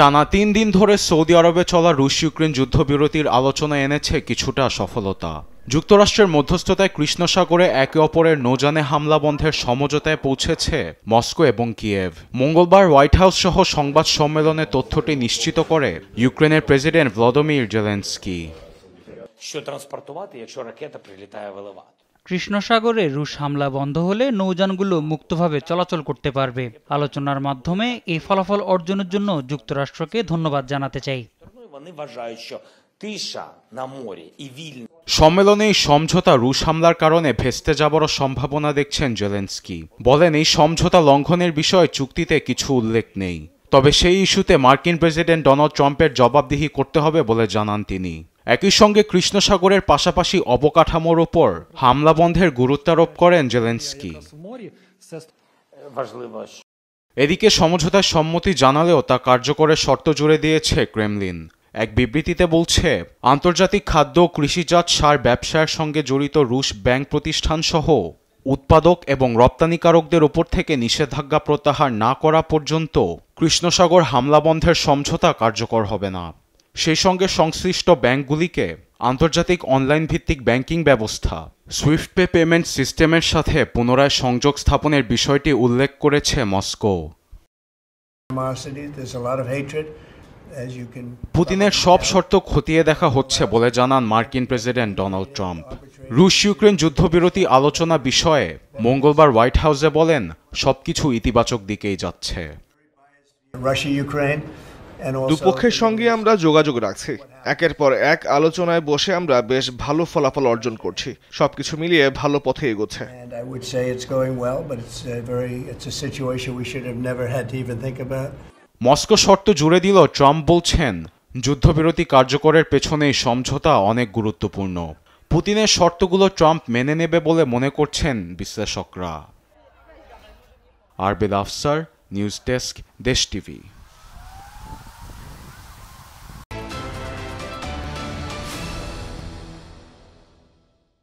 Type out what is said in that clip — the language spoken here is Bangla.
টানা ৩ দিন ধরে সৌদি আরবে চলা রুশ ইউক্রেন যুদ্ধবিরতির আলোচনা এনেছে কিছুটা সফলতা। যুক্তরাষ্ট্রের মধ্যস্থতায় কৃষ্ণ সাগরে একে অপরের নৌযানে হামলা বন্ধের সমঝোতায় পৌঁছেছে মস্কো এবং কিয়েভ। মঙ্গলবার হোয়াইট হাউস সহ সংবাদ সম্মেলনে তথ্যটি নিশ্চিত করে ইউক্রেনের প্রেসিডেন্ট ভলোদিমির জেলেনস্কি। কৃষ্ণ সাগরে রুশ হামলা বন্ধ হলে নৌযানগুলো মুক্তভাবে চলাচল করতে পারবে। আলোচনার মাধ্যমে এই ফলাফল অর্জনের জন্য যুক্তরাষ্ট্রকে ধন্যবাদ জানাতে চাই। সম্মেলনে এই সমঝোতা রুশ হামলার কারণে ভেস্তে যাবারও সম্ভাবনা দেখছেন জেলেনস্কি। বলেন, এই সমঝোতা লঙ্ঘনের বিষয়ে চুক্তিতে কিছু উল্লেখ নেই, তবে সেই ইস্যুতে মার্কিন প্রেসিডেন্ট ডোনাল্ড ট্রাম্পের জবাবদিহি করতে হবে বলে জানান তিনি। একই সঙ্গে কৃষ্ণ সাগরের পাশাপাশি অবকাঠামোর ওপর হামলা বন্ধের গুরুত্বারোপ করেন জেলেনস্কি। এদিকে সমঝোতায় সম্মতি জানালেও তা কার্যকরের শর্ত জুড়ে দিয়েছে ক্রেমলিন। এক বিবৃতিতে বলছে, আন্তর্জাতিক খাদ্য ও কৃষিজাত সার ব্যবসায়ের সঙ্গে জড়িত রুশ ব্যাংক প্রতিষ্ঠান সহ উৎপাদক এবং রপ্তানিকারকদের ওপর থেকে নিষেধাজ্ঞা প্রত্যাহার না করা পর্যন্ত কৃষ্ণসাগর হামলা বন্ধের সমঝোতা কার্যকর হবে না। সেই সঙ্গে সংশ্লিষ্ট ব্যাংকগুলিকে আন্তর্জাতিক অনলাইন ভিত্তিক ব্যাংকিং ব্যবস্থা সুইফট পে পেমেন্ট সিস্টেমের সাথে পুনরায় সংযোগ স্থাপনের বিষয়টি উল্লেখ করেছে মস্কো। পুতিনের সব শর্ত খতিয়ে দেখা হচ্ছে বলে জানান মার্কিন প্রেসিডেন্ট ডোনাল্ড ট্রাম্প। রুশ ইউক্রেন যুদ্ধবিরতি আলোচনা বিষয়ে মঙ্গলবার হোয়াইট হাউসে বলেন, সবকিছু ইতিবাচক দিকেই যাচ্ছে। দুপক্ষের সঙ্গে আমরা যোগাযোগ রাখছি। একের পর এক আলোচনায় বসে আমরা বেশ ভালো ফলাফল অর্জন করছি। সবকিছু মিলিয়ে ভালো পথে এগোচ্ছে। মস্কো শর্ত জুড়ে দিল ট্রাম্প বলছেন, যুদ্ধবিরতি কার্যকরের পেছনে সমঝোতা অনেক গুরুত্বপূর্ণ। পুতিনের শর্তগুলো ট্রাম্প মেনে নেবে বলে মনে করছেন বিশ্লেষকরা। আরবেদ আফসার, নিউজ ডেস্ক, দেশ টিভি।